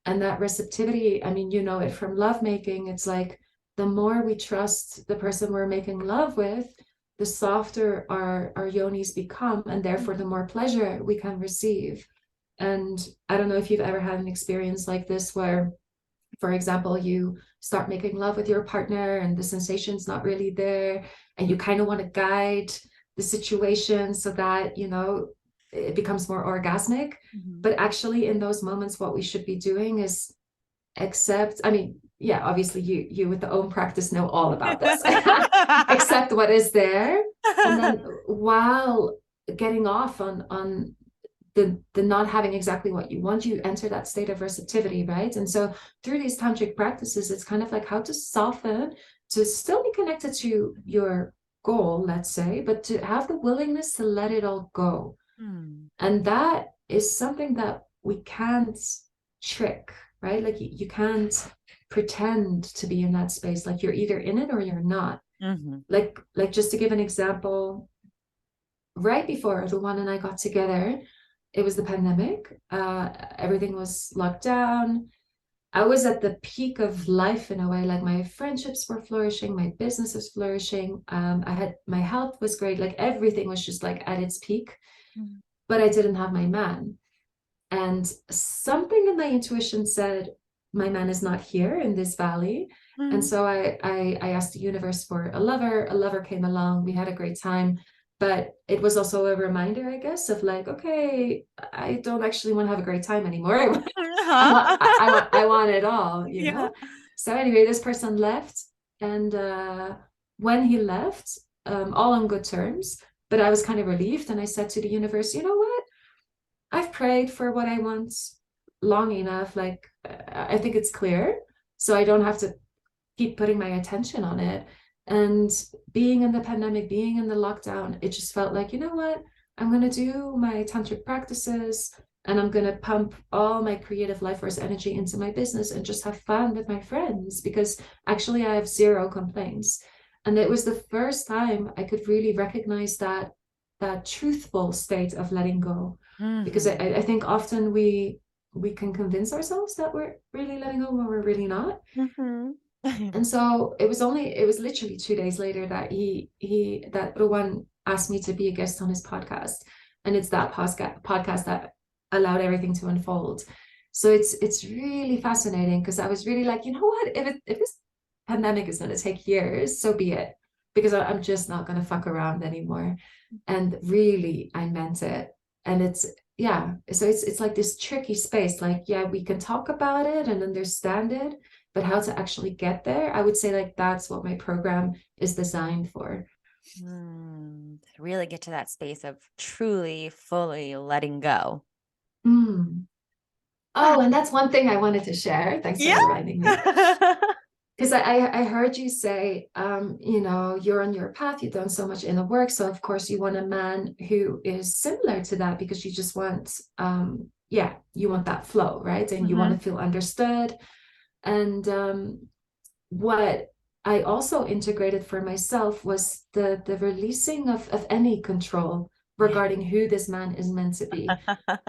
And that receptivity, I mean, you know it from lovemaking. It's like the more we trust the person we're making love with, the softer our yonis become, and therefore the more pleasure we can receive. And I don't know if you've ever had an experience like this where, for example, you start making love with your partner and the sensation's not really there, and you kind of want to guide the situation so that, you know, it becomes more orgasmic. Mhm. But actually, in those moments, what we should be doing is accept. I mean, yeah, obviously, you with the own practice know all about this. Accept what is there, and then while getting off on the not having exactly what you want, you enter that state of receptivity, right? And so through these tantric practices, it's kind of like how to soften, to still be connected to your goal, let's say, but to have the willingness to let it all go. Hmm. And that is something that we can't trick, right? Like you can't pretend to be in that space. Like you're either in it or you're not. Mhm. Like just to give an example, right before Luan and I got together, it was the pandemic. Everything was locked down. I was at the peak of life in a way. Like my friendships were flourishing, my business was flourishing. I had my health was great. Like everything was just like at its peak. Mhm. But I didn't have my man. And something in my intuition said, my man is not here in this valley. And Mhm. so I asked the universe for a lover. A lover came along. We had a great time. But it was also a reminder, I guess, of like, okay, I don't actually want to have a great time anymore. I want it all, you Yeah. know? So anyway, this person left. And when he left, all on good terms, but I was kind of relieved. And I said to the universe, you know what? I've prayed for what I want long enough. Like, I think it's clear. So I don't have to keep putting my attention on it. And being in the pandemic, being in the lockdown, it just felt like, you know what? I'm going to do my tantric practices and I'm going to pump all my creative life force energy into my business and just have fun with my friends because actually I have zero complaints. And it was the first time I could really recognize that truthful state of letting go. Because Mhm. I think often we can convince ourselves that we're really letting go when we're really not. Mhm. And so it was literally 2 days later that that Rowan asked me to be a guest on his podcast. And it's that podcast that allowed everything to unfold. So it's really fascinating because I was really like, you know what, if this pandemic is going to take years, so be it. Because I'm just not going to fuck around anymore. And really, I meant it. And it's yeah, so it's like this tricky space. Like, yeah, we can talk about it and understand it, but how to actually get there, I would say like that's what my program is designed for. To really get to that space of truly, fully letting go. Mm. Oh, and that's one thing I wanted to share. Thanks for Yeah. reminding me. Because I heard you say, you know, you're on your path, you've done so much inner work. So of course you want a man who is similar to that because you just want, yeah, you want that flow, right? And you want Mhm. to feel understood. And what I also integrated for myself was the releasing of any control Yeah. regarding who this man is meant to be.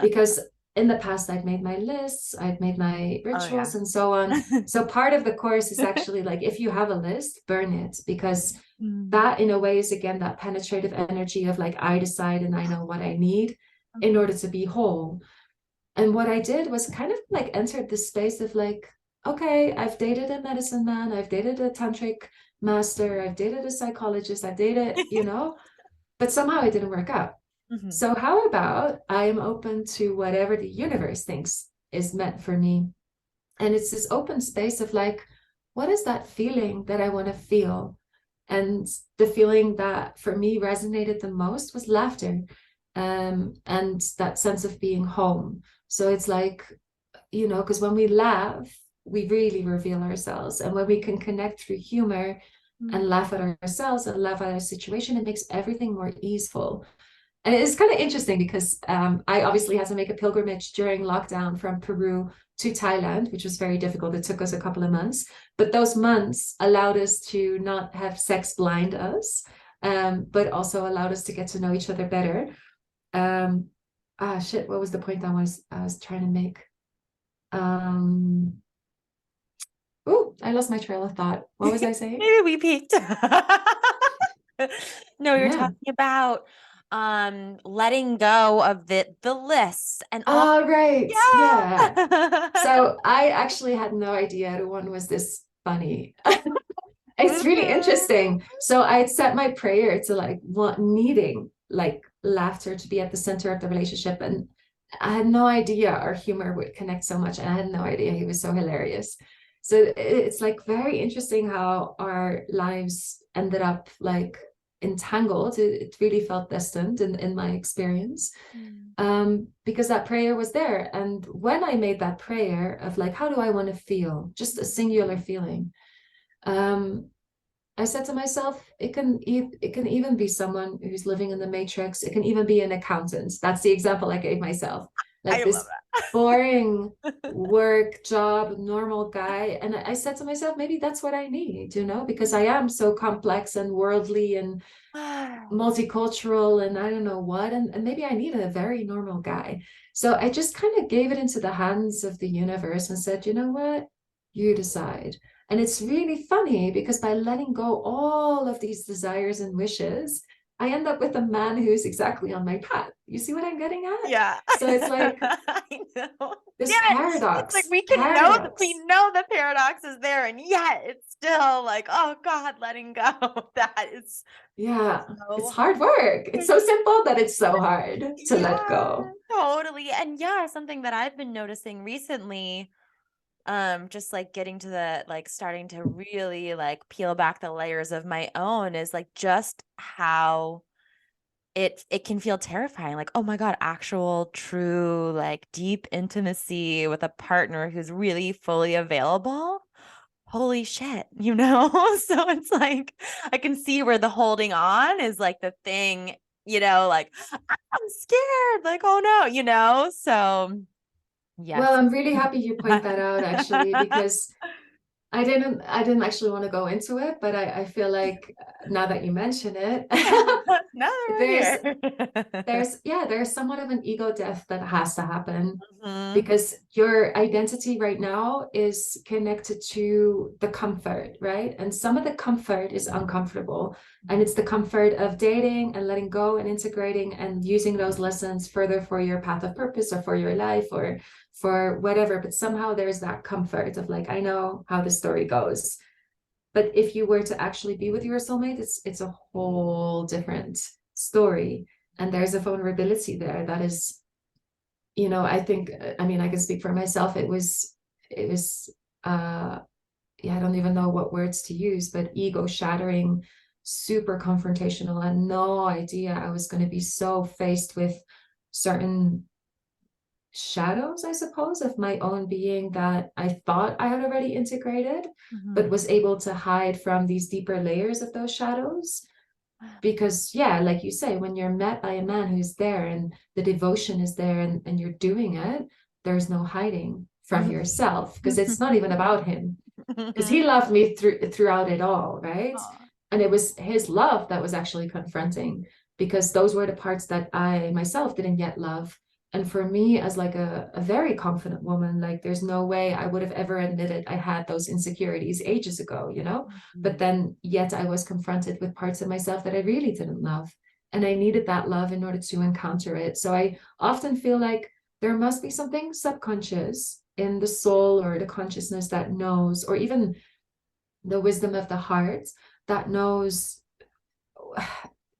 Because in the past, I've made my lists, I've made my Oh rituals, yeah. and so on. So part of the course is actually like if you have a list, burn it, because Mm. that in a way is again that penetrative energy of like I decide and I know what I need in order to be whole. And what I did was kind of like entered this space of like, okay, I've dated a medicine man, I've dated a tantric master, I've dated a psychologist, I've dated, you know, but somehow it didn't work out. Mhm. So how about I am open to whatever the universe thinks is meant for me? And it's this open space of like, what is that feeling that I want to feel? And the feeling that for me resonated the most was laughter, and that sense of being home. So it's like, you know, because when we laugh, we really reveal ourselves. And when we can connect through humor and laugh at ourselves and laugh at our situation, it makes everything more easeful. And it's kind of interesting because I obviously had to make a pilgrimage during lockdown from Peru to Thailand, which was very difficult. It took us a couple of months, but those months allowed us to not have sex blind us, but also allowed us to get to know each other better. Shit, what was the point I was trying to make? Oh, I lost my trail of thought. What was I saying? Maybe we peaked. No, you're Yeah. talking about letting go of the lists and all. Oh, right. Yeah. Yeah. So I actually had no idea one was this funny. It's really Mhm. interesting. So I'd set my prayer to like needing like laughter to be at the center of the relationship. And I had no idea our humor would connect so much. And I had no idea he was so hilarious. So it's like very interesting how our lives ended up like entangled. It really felt destined in my experience. Mm. Because that prayer was there. And when I made that prayer of like, how do I want to feel? Just a singular feeling. Um, I said to myself, it can even be someone who's living in the matrix. It can even be an accountant. That's the example I gave myself. Like I love this boring work job, normal guy. And I said to myself, maybe that's what I need, because I am so complex and worldly and that. multicultural and I don't know what. And maybe I need a very normal guy. So I just kind of gave it into the hands of the universe and said, you know what? You decide. And it's really funny because by letting go all of these desires and wishes, I end up with a man who's exactly on my path. You see what I'm getting at? Yeah. So it's like I know. this Damn it. It's like paradox, we can know that we paradox. know the paradox is there, and yet it's still like, oh God, letting go. That is Yeah, it's so hard work. It's so simple that it's so hard to let yeah, go. totally. And yeah, something that I've been noticing recently, just like getting to the like starting to really like peel back the layers of my own is like just how it can feel terrifying. Like, oh my God, actual true, like deep intimacy with a partner who's really fully available. Holy shit, you know? So it's like I can see where the holding on is like the thing, like I'm scared, like, oh no, So Well, yes. I'm really happy you point that out actually, because I didn't actually want to go into it, but I feel like now that you mention it, Now that we're there's here. there's somewhat of an ego death that has to happen Mhm. because your identity right now is connected to the comfort, right? And some of the comfort is uncomfortable. And it's the comfort of dating and letting go and integrating and using those lessons further for your path of purpose or for your life or for whatever. But somehow there's that comfort of like, I know how the story goes. But if you were to actually be with your soulmate, it's a whole different story. And there's a vulnerability there that is, I think, I mean, I can speak for myself. It was, uh, yeah, I don't even know what words to use, but ego shattering, super confrontational. I had no idea I was going to be so faced with certain shadows, I suppose, of my own being that I thought I had already integrated, but Mhm. was able to hide from these deeper layers of those shadows. Because, yeah, like you say, when you're met by a man who's there and the devotion is there and you're doing it, there's no hiding from yourself because it's not even about him. Because he loved me throughout it all, right? Aw. And it was his love that was actually confronting because those were the parts that I myself didn't yet love. And for me, as like a very confident woman, like there's no way I would have ever admitted I had those insecurities ages ago. But Mhm. then yet I was confronted with parts of myself that I really didn't love. And I needed that love in order to encounter it. So I often feel like there must be something subconscious in the soul or the consciousness that knows, or even the wisdom of the heart that knows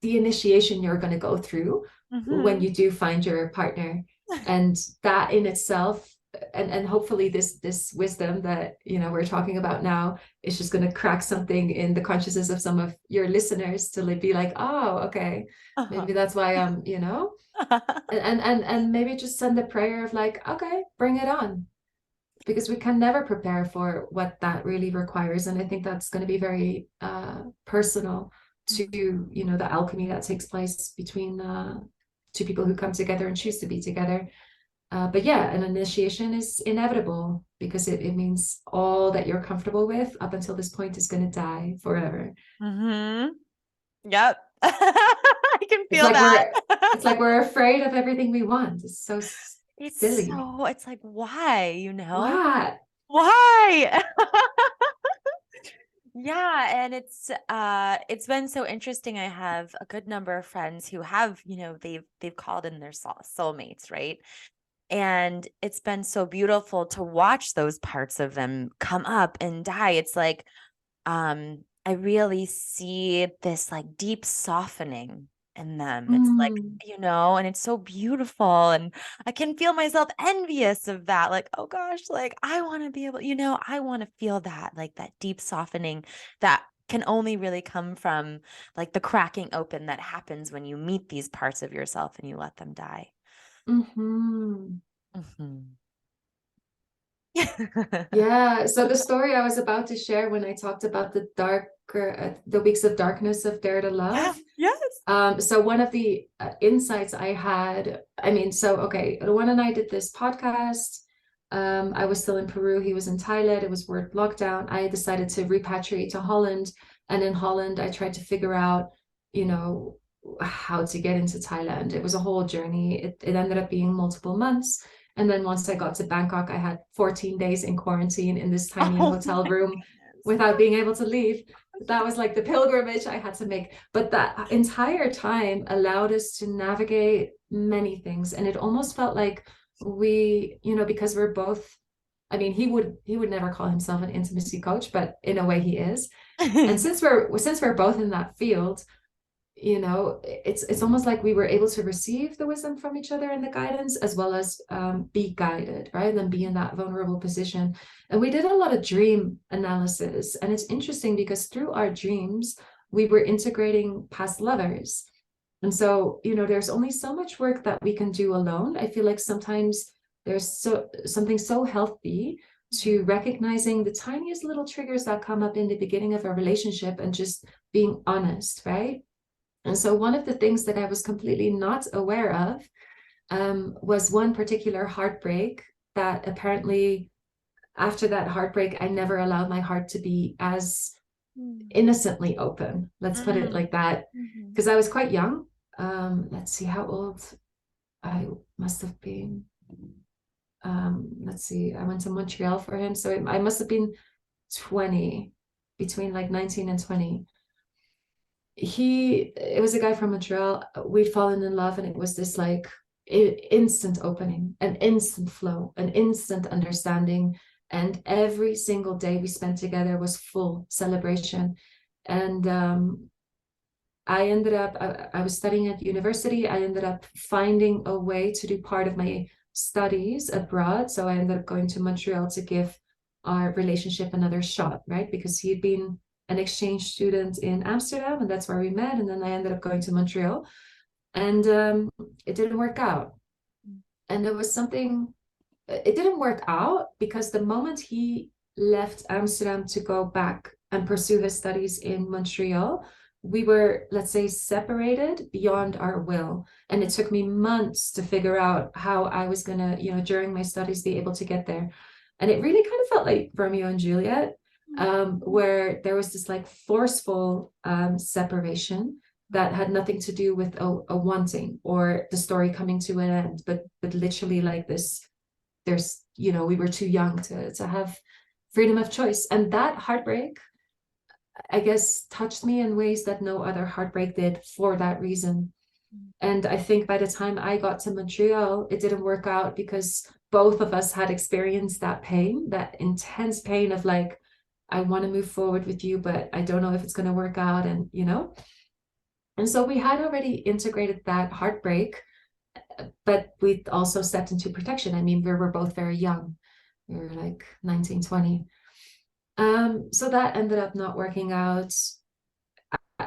the initiation you're going to go through when Mhm. you do find your partner. And that in itself, and hopefully this wisdom that we're talking about now is just going to crack something in the consciousness of some of your listeners to be like, oh, okay, Uh-huh. maybe that's why and maybe just send a prayer of like, okay, bring it on. because we can never prepare for what that really requires. And I think that's going to be very personal to, you know, the alchemy that takes place between two people who come together and choose to be together. But yeah, an initiation is inevitable because it means all that you're comfortable with up until this point is going to die forever. Mm-hmm. Yep. I can It's feel like that. we're afraid of everything we want. It's so silly. It's like, why, What? Why? Yeah, and it's been so interesting. I have a good number of friends who have, they've called in their soulmates, right? And it's been so beautiful to watch those parts of them come up and die. It's like I really see this like deep softening in them. It's like, Mm, and it's so beautiful. And I can feel myself envious of that. Like, oh gosh, like I want to be able, I want to feel that, like that deep softening that can only really come from like the cracking open that happens when you meet these parts of yourself and you let them die. mhm. Mhm. Yeah. So the story I was about to share when I talked about the weeks of darkness of Dare to Yeah. Love. Yes. So one of the insights I had, I mean, so okay, Luan and I did this podcast. I was still in Peru. He was in Thailand. It was word lockdown. I decided to repatriate to Holland, and in Holland, I tried to figure out, you know, how to get into Thailand. It was a whole journey. It ended up being multiple months. And then once I got to Bangkok, I had 14 days in quarantine in this tiny Oh hotel my room goodness. without being able to leave. That was like the pilgrimage I had to make. But that entire time allowed us to navigate many things. And it almost felt like because we're both, I mean, he would never call himself an intimacy coach, but in a way he is. And since we're both in that field, it's almost like we were able to receive the wisdom from each other and the guidance, as well as be guided, right? And be in that vulnerable position. And we did a lot of dream analysis. And it's interesting because through our dreams, we were integrating past lovers. And so, there's only so much work that we can do alone. I feel like sometimes there's something so healthy to recognizing the tiniest little triggers that come up in the beginning of a relationship and just being honest, right? And so one of the things that I was completely not aware of was one particular heartbreak that apparently after that heartbreak, I never allowed my heart to be as innocently open. Let's put it like that. Mhm. Because I was quite young. Let's see how old I must have been. Let's see, I went to Montreal for him. So I must have been 20, between like 19 and 20. It was a guy from Montreal. We'd fallen in love, and it was this like instant opening, an instant flow, an instant understanding. And every single day we spent together was full celebration. And I was studying at university. I ended up finding a way to do part of my studies abroad. So I ended up going to Montreal to give our relationship another shot, right? Because he'd been an exchange student in Amsterdam, and that's where we met. And then I ended up going to Montreal, and it didn't work out. And there was something, it didn't work out because the moment he left Amsterdam to go back and pursue his studies in Montreal, we were, let's say, separated beyond our will. And it took me months to figure out how I was going to, during my studies, be able to get there. And it really kind of felt like Romeo and Juliet, where there was this like forceful separation that had nothing to do with a wanting or the story coming to an end, but literally like this, we were too young to have freedom of choice. And that heartbreak, I guess, touched me in ways that no other heartbreak did for that reason. And I think by the time I got to Montreal, it didn't work out because both of us had experienced that pain, that intense pain of like, I want to move forward with you, but I don't know if it's going to work out. And so we had already integrated that heartbreak, but we also stepped into protection. I mean, we were both very young. We were like 19, 20. So that ended up not working out.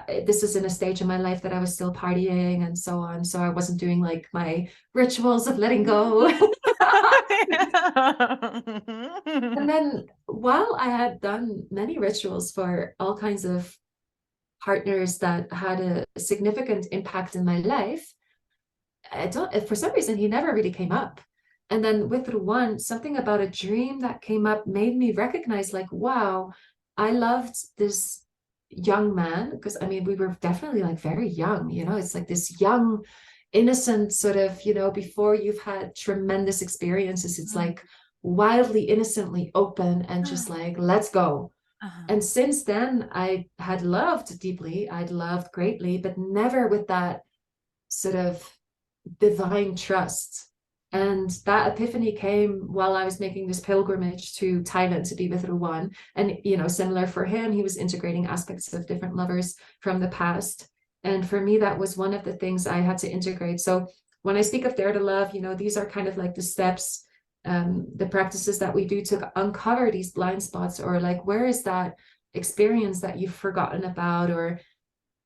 this is in a stage in my life that I was still partying and so on. So I wasn't doing like my rituals of letting go. And then while I had done many rituals for all kinds of partners that had a significant impact in my life, I don't, for some reason, he never really came up. And then with Ruwan, something about a dream that came up made me recognize, like, wow, I loved this young man. Because I mean, we were definitely like very young, it's like this young, innocent sort of, before you've had tremendous experiences, it's like wildly, innocently open and just like, let's go. And since then, I had loved deeply, I'd loved greatly, but never with that sort of divine trust. And that epiphany came while I was making this pilgrimage to Thailand to be with Ruwan. And, similar for him, he was integrating aspects of different lovers from the past. And for me, that was one of the things I had to integrate. So when I speak of Dare to Love, these are kind of like the steps, the practices that we do to uncover these blind spots, or like, where is that experience that you've forgotten about, or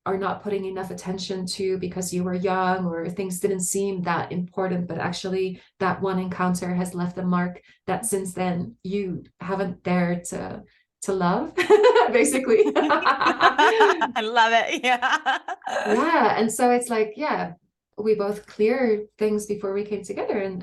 are not putting enough attention to because you were young, or things didn't seem that important, but actually that one encounter has left a mark that since then you haven't dared to love, basically. I love it. Yeah. Yeah, and so it's like, yeah, we both clear things before we came together, and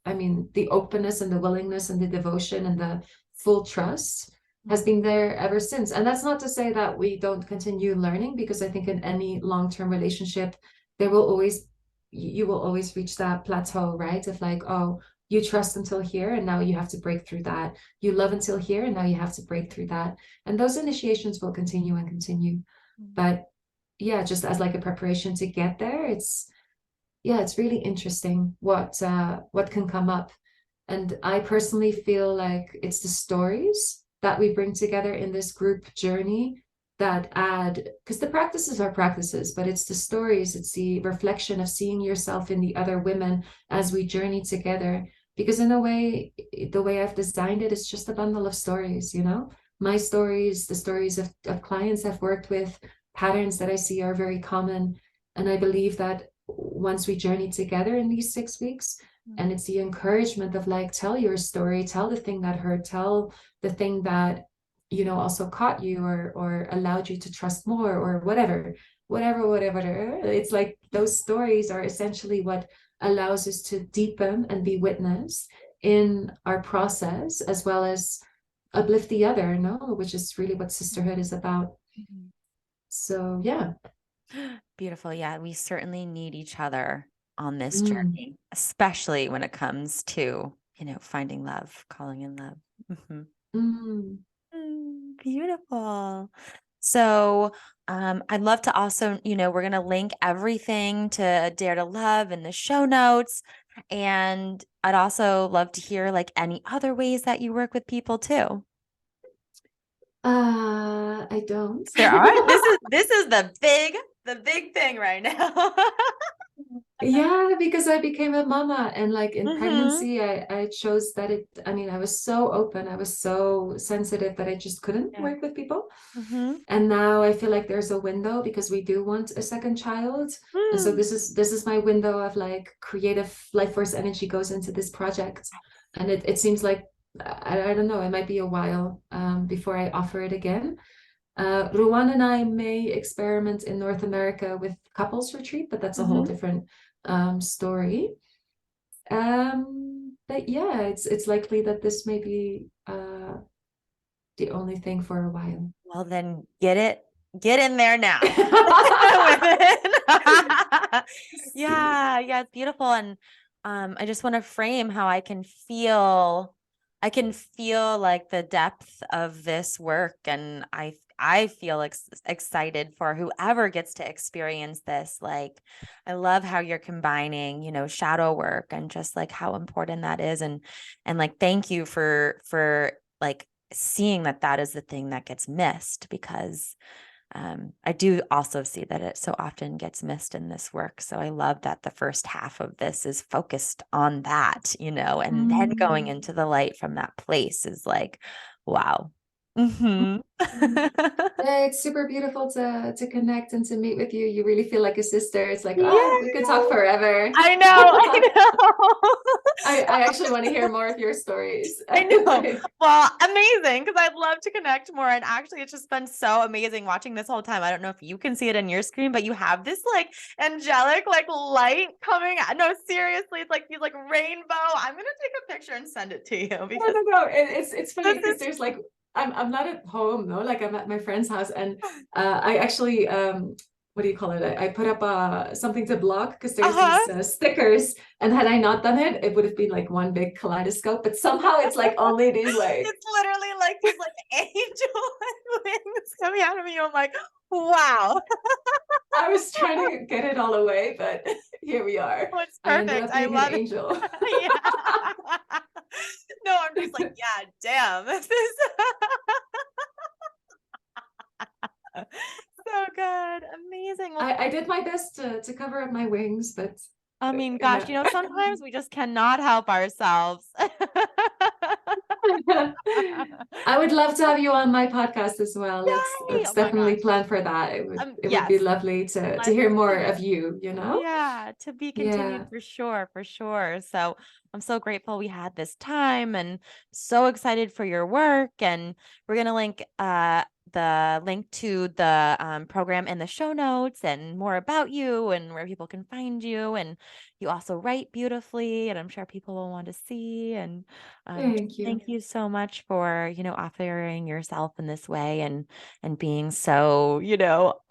I mean, the openness and the willingness and the devotion and the full trust has been there ever since. And that's not to say that we don't continue learning, because I think in any long-term relationship, there will always, you will always reach that plateau, right? Of like, oh, you trust until here, and now you have to break through that. You love until here, and now you have to break through that. And those initiations will continue and continue. But yeah, just as like a preparation to get there, it's really interesting what can come up. And I personally feel like it's the stories that we bring together in this group journey that add, because the practices are practices, but it's the stories, it's the reflection of seeing yourself in the other women as we journey together. Because in a way, the way I've designed it, it's just a bundle of stories, my stories, the stories of clients I've worked with, patterns that I see are very common. And I believe that once we journey together in these 6 weeks, and it's the encouragement of like, tell your story, tell the thing that hurt, tell the thing that, also caught you, or allowed you to trust more, or whatever. It's like those stories are essentially what allows us to deepen and be witness in our process, as well as uplift the other, no, which is really what sisterhood is about. So yeah. Beautiful. Yeah, we certainly need each other on this Mm. journey, especially when it comes to, finding love, calling in love. Mm. Beautiful. So, I'd love to also, we're going to link everything to Dare to Love in the show notes. And I'd also love to hear like any other ways that you work with people too. I don't. There are. This is the big thing right now. Yeah, because I became a mama, and like in Mm-hmm. pregnancy, I chose that I mean, I was so open, I was so sensitive that I just couldn't Yeah. work with people. Mm-hmm. And now I feel like there's a window, because we do want a second child. And so Mm. this is my window of like creative life force energy goes into this project. And it seems like I don't know, it might be a while before I offer it again. Ruwan and I may experiment in North America with couples retreat, but that's a whole Mm-hmm. different story. But yeah, it's likely that this may be the only thing for a while. Well, then get in there now. With it. Yeah, it's beautiful. And I just want to frame how I can feel like the depth of this work, and I feel excited for whoever gets to experience this. Like, I love how you're combining, shadow work and just like how important that is. And like, thank you for like seeing that is the thing that gets missed, because I do also see that it so often gets missed in this work. So I love that the first half of this is focused on that, and then going Mm. into the light from that place is like, wow. Mm-hmm. Yeah, it's super beautiful to connect and to meet with you. You really feel like a sister. It's like, oh, we could talk Yeah. forever. I know, I I know. actually want to hear more of your stories. I know. Well, amazing, because I'd love to connect more. And actually, it's just been so amazing watching this whole time. I don't know if you can see it in your screen, but you have this like angelic like light coming. No, seriously, it's like these like rainbow. I'm gonna take a picture and send it to you No, because no, no. It's funny this because is there's like I'm not at home, no, like I'm at my friend's house, and I actually what do you call it? I put up something to block because there's uh-huh. these stickers, and had I not done it, it would have been like one big kaleidoscope. But somehow it's like only these like It's literally like these like angel wings coming out of me. I'm like, wow. I was trying to get it all away, but here we are. Oh, it's I ended perfect. up I being an love it. angel. Yeah. No, I'm just like, yeah, damn. This is so good. Amazing. Well, I did my best to cover up my wings, but I mean, gosh, yeah. sometimes we just cannot help ourselves. I would love to have you on my podcast as well. Yay! Let's Oh my definitely gosh. plan for that. It would be Yes. lovely to Let's hear more of you, you know? Yeah, to be continued Yeah. for sure, for sure. So I'm so grateful we had this time and so excited for your work. And we're gonna link the link to the program in the show notes and more about you and where people can find you. And you also write beautifully, and I'm sure people will want to see. And Thank you. thank you so much for, offering yourself in this way and being so,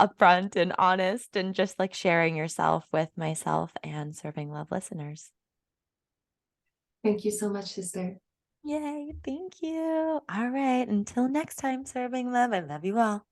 upfront and honest and just like sharing yourself with myself and Serving Love listeners. Thank you so much, sister. Yay, thank you. All right, until next time, Serving Love, I love you all.